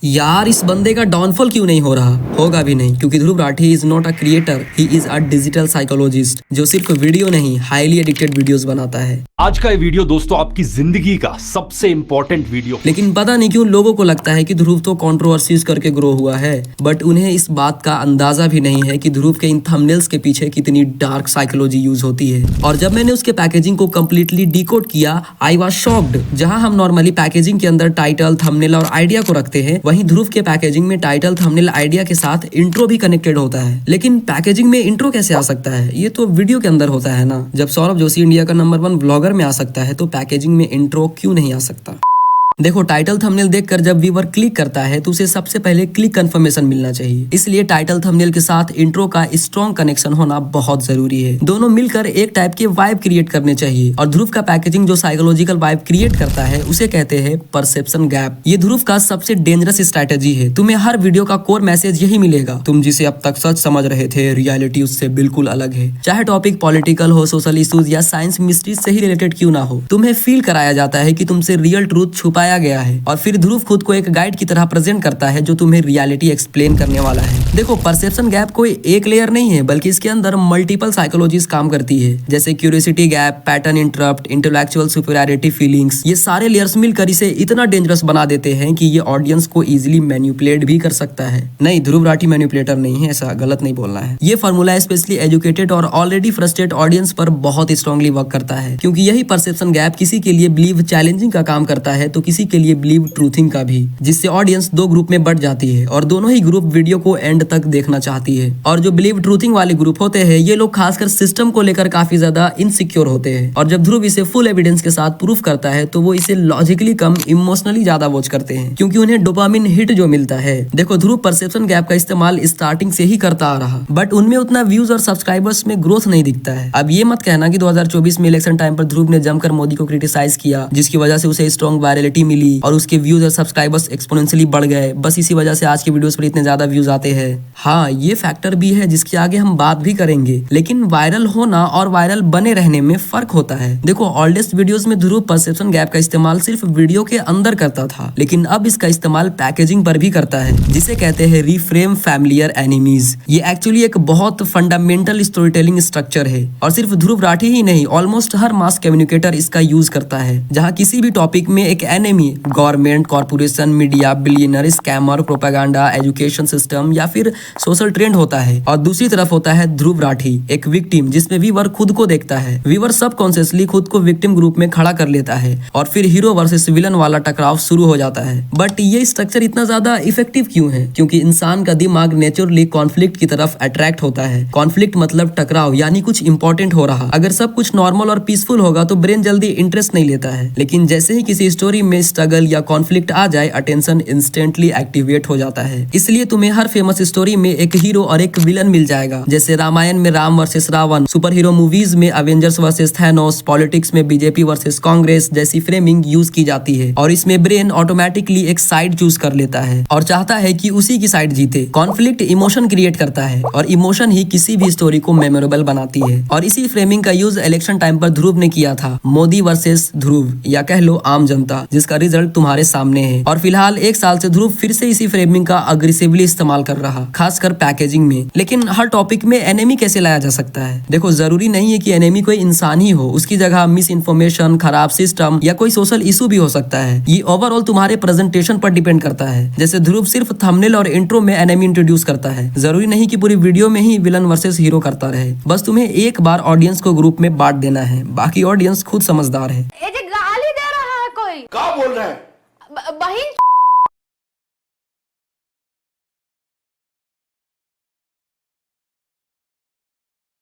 यार इस बंदे का डाउनफॉल क्यों नहीं हो रहा? होगा भी नहीं, क्योंकि Dhruv Rathee is not a creator, he is a digital psychologist जो सिर्फ वीडियो नहीं हाईली एडिक्टेड वीडियोस बनाता है। आज का ये वीडियो दोस्तों आपकी जिंदगी का सबसे इंपॉर्टेंट वीडियो। लेकिन पता नहीं क्यों लोगों को लगता है कि ध्रुव तो कंट्रोवर्सीज करके ग्रो हुआ है, बट उन्हें इस बात का अंदाजा भी नहीं है कि ध्रुव के इन थंबनेल्स के पीछे कितनी डार्क साइकोलॉजी यूज होती है। और जब मैंने उसके पैकेजिंग को कम्प्लीटली डिकोड किया, आई वाज शॉक्ड। जहां हम नॉर्मली पैकेजिंग के अंदर टाइटल, थंबनेल और आइडिया को रखते हैं, वहीं ध्रुव के पैकेजिंग में टाइटल, थंबनेल, आइडिया के साथ इंट्रो भी कनेक्टेड होता है। लेकिन पैकेजिंग में इंट्रो कैसे आ सकता है? ये तो वीडियो के अंदर होता है ना। जब सौरभ जोशी इंडिया का नंबर 1 ब्लॉगर में आ सकता है, तो पैकेजिंग में इंट्रो क्यों नहीं आ सकता? देखो, टाइटल थंबनेल देखकर जब व्यूअर क्लिक करता है तो उसे सबसे पहले क्लिक कंफर्मेशन मिलना चाहिए। इसलिए टाइटल थंबनेल के साथ इंट्रो का स्ट्रॉन्ग कनेक्शन होना बहुत जरूरी है। दोनों मिलकर एक टाइप के वाइब क्रिएट करने चाहिए। और ध्रुव का पैकेजिंग जो साइकोलॉजिकल वाइब क्रिएट करता है, उसे कहते हैं परसेप्शन गैप। ये ध्रुव का सबसे डेंजरस स्ट्रैटेजी है। तुम्हें हर वीडियो का कोर मैसेज यही मिलेगा, तुम जिसे अब तक सच समझ रहे थे, रियलिटी उससे बिल्कुल अलग है। चाहे टॉपिक पॉलिटिकल हो, सोशल इश्यूज या साइंस मिस्ट्रीज से ही रिलेटेड क्यों ना हो, तुम्हें फील कराया जाता है कि तुमसे रियल ट्रूथ छुपाया गया है। और फिर ध्रुव खुद को एक गाइड की तरह प्रेजेंट करता है जो तुम्हें रियलिटी एक्सप्लेन करने वाला है। देखो, परसेप्शन गैप कोई एक लेयर नहीं है, बल्कि इसके अंदर मल्टीपल साइकोलॉजीज काम करती है, जैसे curiosity gap, pattern interrupt, intellectual superiority feelings. ये सारे लेयर्स मिलकर इसे इतना डेंजरस बना देते हैं कि ये ऑडियंस को इजिली मैनिपुलेट भी कर सकता है। नहीं, ध्रुव राठी मैनिपुलेटर नहीं है, ऐसा गलत नहीं बोलना है। ये फॉर्मूला स्पेशली एजुकेटेड और ऑलरेडी फ्रस्ट्रेटेड ऑडियंस पर बहुत स्ट्रांगली वर्क करता है, क्योंकि यही परसेप्शन गैप किसी के लिए बिलीव चैलेंजिंग का काम करता है, तो किसी के लिए बिलीव ट्रूथिंग का भी, जिससे ऑडियंस दो ग्रुप में बट जाती है और दोनों ही ग्रुप वीडियो को एंड तक देखना चाहती है। और जो बिलीव ट्रूथिंग वाले ग्रुप होते हैं, ये लोग खासकर सिस्टम को लेकर काफी ज्यादा इनसिक्योर होते हैं। और जब ध्रुव इसे फुल एविडेंस के साथ प्रूफ करता है, तो वो इसे लॉजिकली कम इमोशनली ज्यादा वॉच करते हैं, क्योंकि उन्हें डोपामिन हिट जो मिलता है। देखो, ध्रुव परसेप्शन गैप का इस्तेमाल स्टार्टिंग से ही करता आ रहा, बट उनमें उतना व्यूज और सब्सक्राइबर्स में ग्रोथ नहीं दिखता है। अब ये मत कहना कि 2024 में इलेक्शन टाइम पर ध्रुव ने जमकर मोदी को क्रिटिसाइज किया, जिसकी वजह से उसे स्ट्रॉन्ग वायरलिटी मिली और उसके व्यूज और सब्सक्राइबर्स एक्सपोनेंशियली बढ़ गए। बस इसी वजह से आज के वीडियोस पर इतने ज्यादा व्यूज आते हैं। हाँ, ये फैक्टर भी है जिसके आगे हम बात भी करेंगे, लेकिन वायरल होना और वायरल बने रहने में फर्क होता है। देखो, ओल्डेस्ट वीडियोस में ध्रुव परसेप्शन गैप का इस्तेमाल सिर्फ वीडियो के अंदर करता था, लेकिन अब इसका इस्तेमाल पैकेजिंग पर भी करता है, जिसे कहते हैं रिफ्रेम फैमिलियर एनिमीज। ये एक्चुअली एक बहुत फंडामेंटल स्टोरी टेलिंग स्ट्रक्चर है, और सिर्फ ध्रुव राठी ही नहीं, ऑलमोस्ट हर मास कम्युनिकेटर इसका यूज करता है। जहाँ किसी भी टॉपिक में एक enemy, government, corporation, media, billionaire, scammer, propaganda, education system या फिर सोशल ट्रेंड होता है, और दूसरी तरफ होता है ध्रुव राठी, एक विक्टिम, जिसमें व्यूअर खुद को देखता है। व्यूअर सबकॉन्शियसली खुद को विक्टिम ग्रुप में खड़ा कर लेता है, और फिर हीरो वर्सेस विलन वाला टकराव शुरू हो जाता है। बट ये स्ट्रक्चर इतना ज्यादा इफेक्टिव क्यों है? क्योंकि इंसान का दिमाग नेचुरली कॉन्फ्लिक्ट की तरफ अट्रैक्ट होता है। कॉन्फ्लिक्ट मतलब टकराव, यानी कुछ इंपॉर्टेंट हो रहा। अगर सब कुछ नॉर्मल और पीसफुल होगा तो ब्रेन जल्दी इंटरेस्ट नहीं लेता है, लेकिन जैसे ही किसी स्टोरी में स्ट्रगल या कॉन्फ्लिक्ट आ जाए, अटेंशन इंस्टेंटली एक्टिवेट हो जाता है। इसलिए तुम्हें हर फेमस स्टोरी में एक हीरो और एक विलन मिल जाएगा, जैसे रामायण में Ram versus Ravan, superhero movies में अवेंजर्स वर्सेस थैनोस, पॉलिटिक्स में बीजेपी वर्सेस कांग्रेस जैसी फ्रेमिंग यूज की जाती है। और इसमें ब्रेन ऑटोमेटिकली एक साइड चूज कर लेता है और चाहता है कि उसी की साइड जीते। कॉन्फ्लिक्ट इमोशन क्रिएट करता है, और इमोशन ही किसी भी स्टोरी को मेमोरेबल बनाती है। और इसी फ्रेमिंग का यूज इलेक्शन टाइम पर ध्रुव ने किया था, मोदी वर्सेस ध्रुव, या कह लो आम जनता, जिसका रिजल्ट तुम्हारे सामने है। और फिलहाल एक साल से ध्रुव फिर से इसी फ्रेमिंग का अग्रेसिवली इस्तेमाल कर रहा, खासकर पैकेजिंग में। लेकिन हर टॉपिक में एनिमी कैसे लाया जा सकता है? देखो, जरूरी नहीं है कि एनिमी कोई इंसान ही हो, उसकी जगह मिस इन्फॉर्मेशन, खराब सिस्टम या कोई सोशल इशू भी हो सकता है। ये ओवरऑल तुम्हारे प्रेजेंटेशन पर डिपेंड करता है। जैसे ध्रुव सिर्फ थंबनेल और इंट्रो में एनिमी इंट्रोड्यूस करता है, जरूरी नहीं कि पूरी वीडियो में ही विलन वर्सेस हीरो करता रहे। बस तुम्हें एक बार ऑडियंस को ग्रुप में बांट देना है, बाकी ऑडियंस खुद समझदार है। ये गाली दे रहा है कोई, क्या बोल रहे हैं? बहिन